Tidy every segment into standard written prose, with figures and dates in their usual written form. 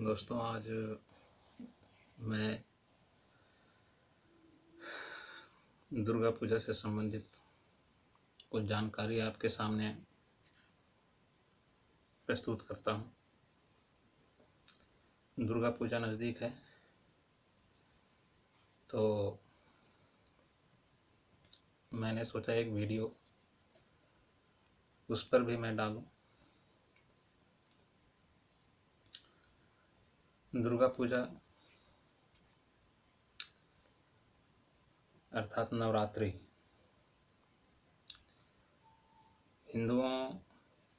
दोस्तों, आज मैं दुर्गा पूजा से संबंधित कुछ जानकारी आपके सामने प्रस्तुत करता हूँ। दुर्गा पूजा नज़दीक है तो मैंने सोचा एक वीडियो उस पर भी मैं डालूं। दुर्गा पूजा अर्थात नवरात्रि हिंदुओं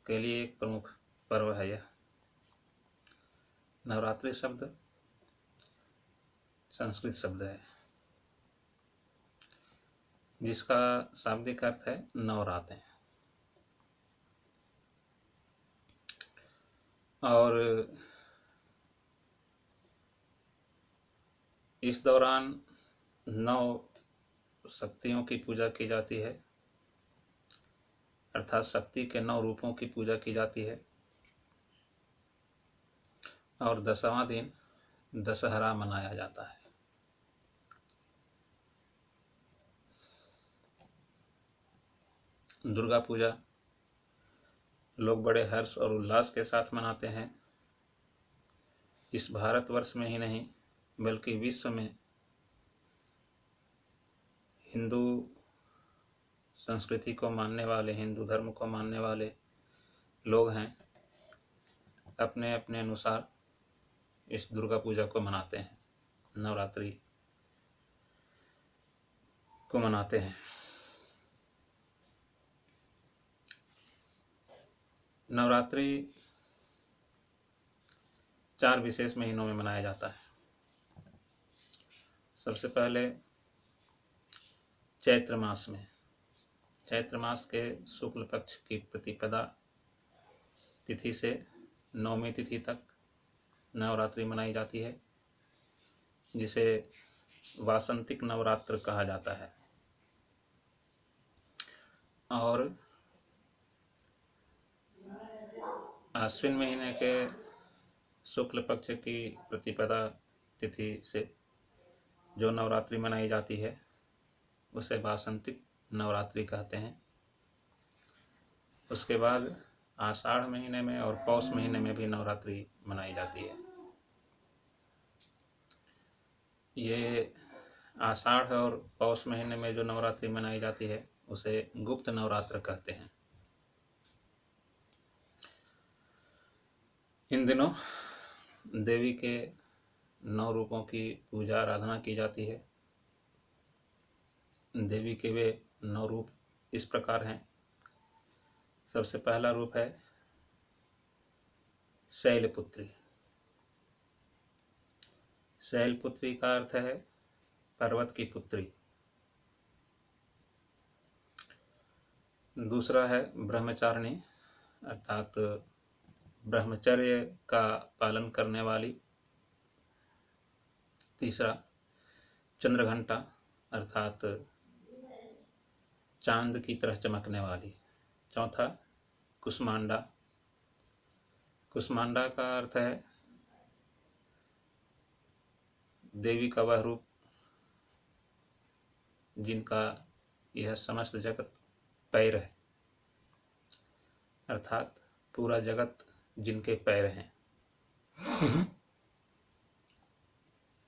के लिए एक प्रमुख पर्व है। यह नवरात्रि शब्द संस्कृत शब्द है जिसका शाब्दिक अर्थ है नवरातें। और इस दौरान 9 शक्तियों की पूजा की जाती है, अर्थात शक्ति के 9 रूपों की पूजा की जाती है। और 10वां दिन दशहरा मनाया जाता है। दुर्गा पूजा लोग बड़े हर्ष और उल्लास के साथ मनाते हैं। इस भारतवर्ष में ही नहीं बल्कि विश्व में हिंदू संस्कृति को मानने वाले, हिंदू धर्म को मानने वाले लोग हैं, अपने अपने अनुसार इस दुर्गा पूजा को मनाते हैं, नवरात्रि को मनाते हैं। नवरात्रि 4 विशेष महीनों में मनाया जाता है। सबसे पहले चैत्र मास में, चैत्र मास के शुक्ल पक्ष की प्रतिपदा तिथि से 9वीं तिथि तक नवरात्रि मनाई जाती है, जिसे वासंतिक नवरात्र कहा जाता है। और आश्विन महीने के शुक्ल पक्ष की प्रतिपदा तिथि से जो नवरात्रि मनाई जाती है उसे वासंतिक नवरात्रि कहते हैं। उसके बाद आषाढ़ महीने में और पौष महीने में भी नवरात्रि मनाई जाती है। ये आषाढ़ और पौष महीने में जो नवरात्रि मनाई जाती है उसे गुप्त नवरात्र कहते हैं। इन दिनों देवी के 9 रूपों की पूजा आराधना की जाती है। देवी के वे 9 रूप इस प्रकार हैं। सबसे पहला रूप है शैलपुत्री। शैलपुत्री का अर्थ है पर्वत की पुत्री। दूसरा है ब्रह्मचारिणी, अर्थात ब्रह्मचर्य का पालन करने वाली। तीसरा चंद्रघंटा, अर्थात चांद की तरह चमकने वाली। चौथा कुष्मांडा। कुष्मांडा का अर्थ है देवी का वह रूप जिनका यह समस्त जगत पैर है, अर्थात पूरा जगत जिनके पैर हैं।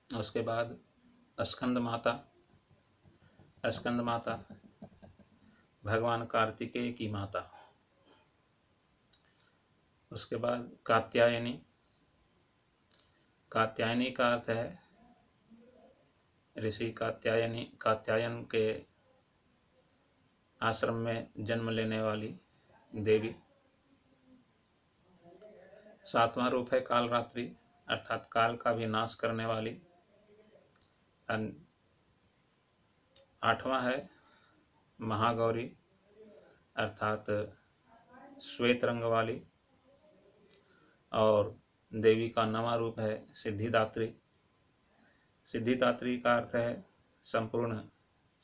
उसके बाद स्कंद माता। स्कंद माता भगवान कार्तिकेय की माता। उसके बाद कात्यायनी। कात्यायनी का अर्थ है ऋषि कात्यायन के आश्रम में जन्म लेने वाली देवी। 7वां रूप है कालरात्रि, अर्थात काल का भी नाश करने वाली। 8वां है महागौरी, अर्थात श्वेत रंग वाली। और देवी का 9वां रूप है सिद्धिदात्री। सिद्धिदात्री का अर्थ है संपूर्ण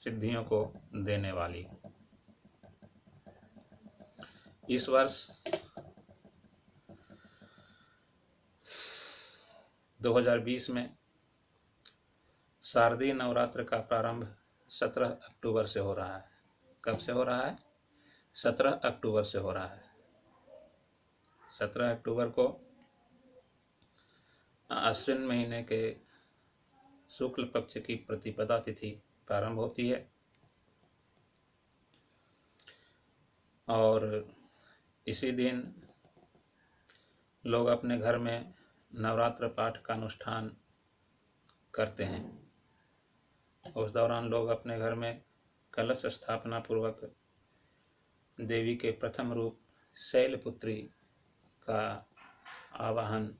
सिद्धियों को देने वाली। इस वर्ष 2020 में शारदीय नवरात्र का प्रारंभ 17 अक्टूबर से हो रहा है। कब से हो रहा है? 17 अक्टूबर से हो रहा है। 17 अक्टूबर को अश्विन महीने के शुक्ल पक्ष की प्रतिपदा तिथि प्रारंभ होती है और इसी दिन लोग अपने घर में नवरात्र पाठ का अनुष्ठान करते हैं। उस दौरान लोग अपने घर में कलश स्थापना पूर्वक देवी के प्रथम रूप शैलपुत्री का आवाहन,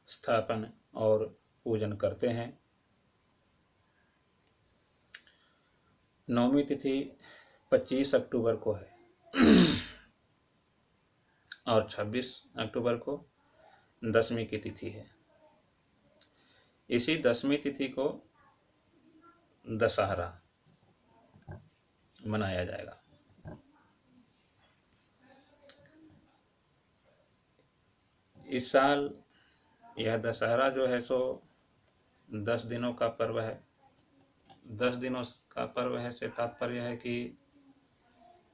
स्थापन और पूजन करते हैं। नवमी तिथि 25 अक्टूबर को है और 26 अक्टूबर को दशमी की तिथि है। इसी दशमी तिथि को दशहरा मनाया जाएगा। इस साल यह दशहरा जो है सो 10 दिनों का पर्व है। 10 दिनों का पर्व है से तात्पर्य है कि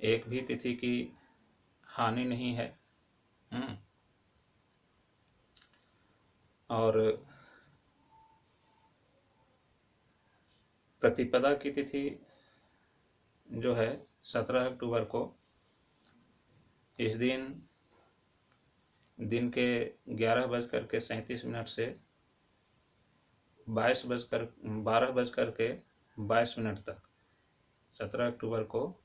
एक भी तिथि की हानि नहीं है। और प्रतिपदा की तिथि जो है 17 अक्टूबर को, इस दिन के 11:37 से 12:22 तक, 17 अक्टूबर को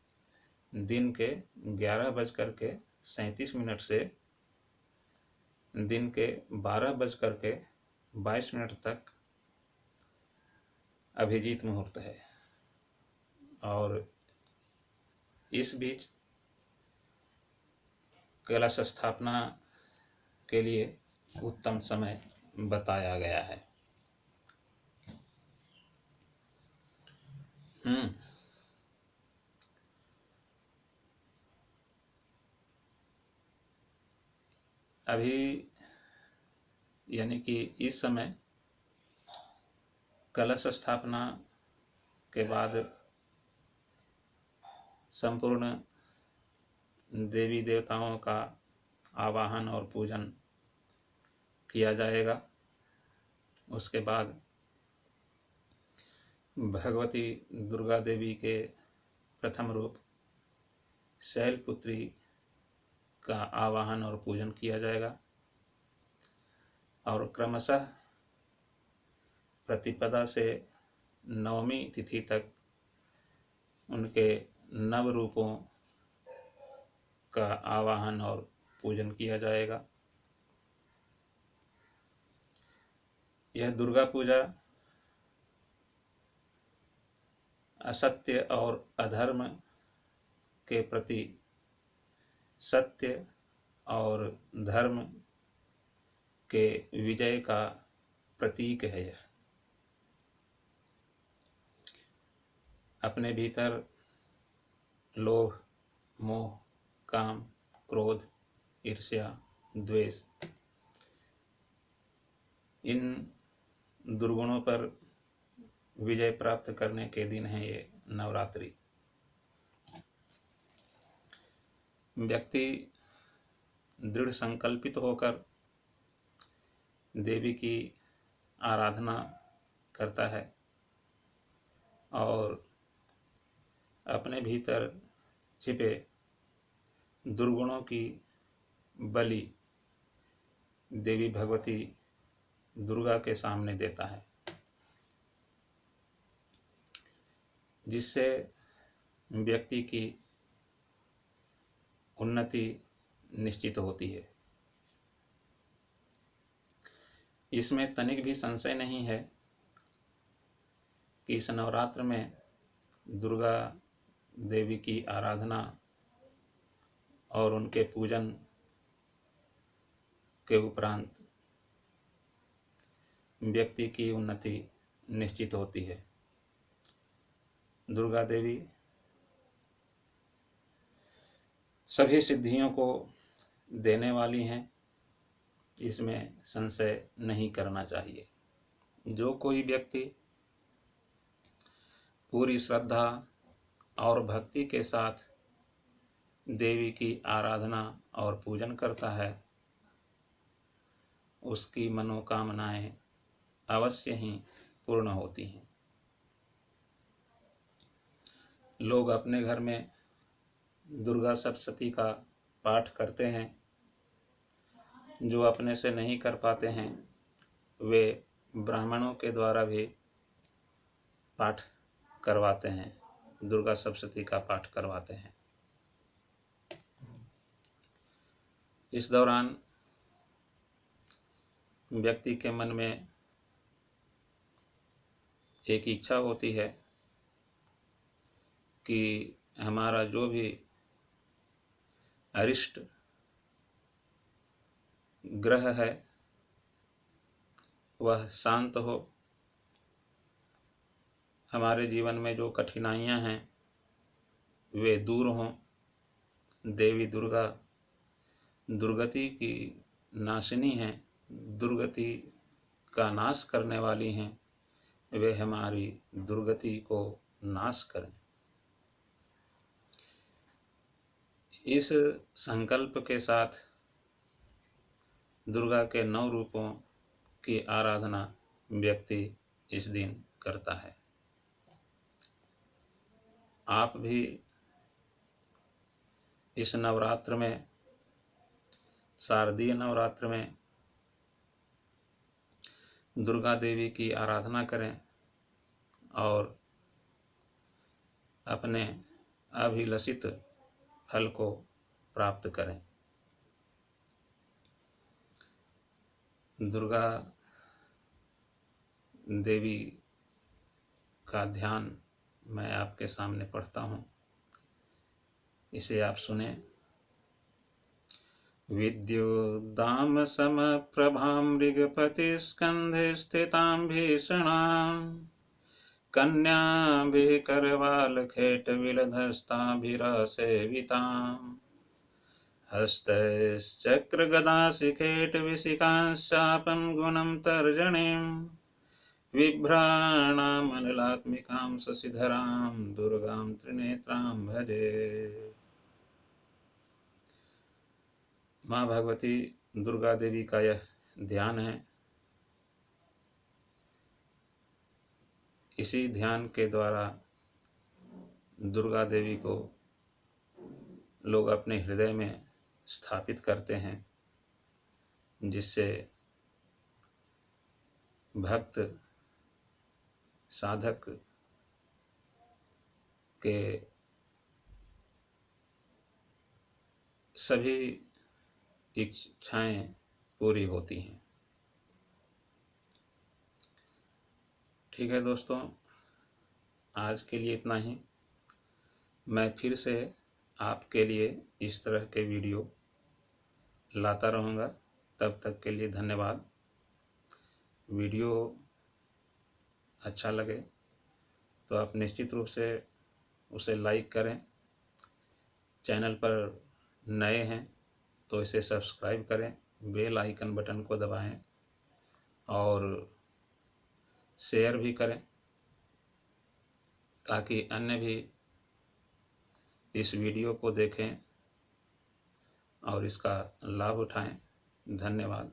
दिन के 11:37 से दिन के 12:22 तक अभिजीत मुहूर्त है और इस बीच कलश स्थापना के लिए उत्तम समय बताया गया है। अभी यानी कि इस समय कलश स्थापना के बाद संपूर्ण देवी देवताओं का आवाहन और पूजन किया जाएगा। उसके बाद भगवती दुर्गा देवी के प्रथम रूप शैलपुत्री का आवाहन और पूजन किया जाएगा और क्रमशः प्रतिपदा से नवमी तिथि तक उनके नव रूपों का आवाहन और पूजन किया जाएगा। यह दुर्गा पूजा असत्य और अधर्म के प्रति सत्य और धर्म के विजय का प्रतीक है। यह अपने भीतर लोभ, मोह, काम, क्रोध, ईर्ष्या, द्वेष, इन दुर्गुणों पर विजय प्राप्त करने के दिन है ये नवरात्रि। व्यक्ति दृढ़ संकल्पित होकर देवी की आराधना करता है और अपने भीतर छिपे दुर्गुणों की बलि देवी भगवती दुर्गा के सामने देता है, जिससे व्यक्ति की उन्नति निश्चित होती है। इसमें तनिक भी संशय नहीं है कि इस नवरात्र में दुर्गा देवी की आराधना और उनके पूजन के उपरांत व्यक्ति की उन्नति निश्चित होती है। दुर्गा देवी सभी सिद्धियों को देने वाली हैं इसमें संशय नहीं करना चाहिए। जो कोई व्यक्ति पूरी श्रद्धा और भक्ति के साथ देवी की आराधना और पूजन करता है, उसकी मनोकामनाएं अवश्य ही पूर्ण होती हैं। लोग अपने घर में दुर्गा सप्तशती का पाठ करते हैं। जो अपने से नहीं कर पाते हैं, वे ब्राह्मणों के द्वारा भी पाठ करवाते हैं, दुर्गा सप्तशती का पाठ करवाते हैं। इस दौरान व्यक्ति के मन में एक इच्छा होती है कि हमारा जो भी अरिष्ट ग्रह है वह शांत हो, हमारे जीवन में जो कठिनाइयां हैं वे दूर हों। देवी दुर्गा दुर्गति की नाशिनी हैं, दुर्गति का नाश करने वाली हैं, वे हमारी दुर्गति को नाश करें। इस संकल्प के साथ दुर्गा के 9 रूपों की आराधना व्यक्ति इस दिन करता है। आप भी इस नवरात्र में, शारदीय नवरात्र में दुर्गा देवी की आराधना करें और अपने अभिलषित फल को प्राप्त करें। दुर्गा देवी का ध्यान मैं आपके सामने पढ़ता हूँ, इसे आप सुने। विद्युद्दाम समप्रभां मृगपतिस्कन्धे स्थितां भीषणां कन्याभिः करवालखेटविलधस्ताभिरसेविताम् हस्तैश्चक्रगदाशिखेटविशिखांश्चापं गुणं तर्जनीं बिभ्राणामनलात्मिकां शशिधरां दुर्गां त्रिनेत्रां भजे। माँ भगवती दुर्गा देवी का यह ध्यान है। इसी ध्यान के द्वारा दुर्गा देवी को लोग अपने हृदय में स्थापित करते हैं, जिससे भक्त साधक के सभी इच्छाएं पूरी होती हैं। ठीक है दोस्तों, आज के लिए इतना ही। मैं फिर से आपके लिए इस तरह के वीडियो लाता रहूँगा। तब तक के लिए धन्यवाद। वीडियो अच्छा लगे तो आप निश्चित रूप से उसे लाइक करें। चैनल पर नए हैं तो इसे सब्सक्राइब करें, बेल आइकन बटन को दबाएं और शेयर भी करें ताकि अन्य भी इस वीडियो को देखें और इसका लाभ उठाएं। धन्यवाद।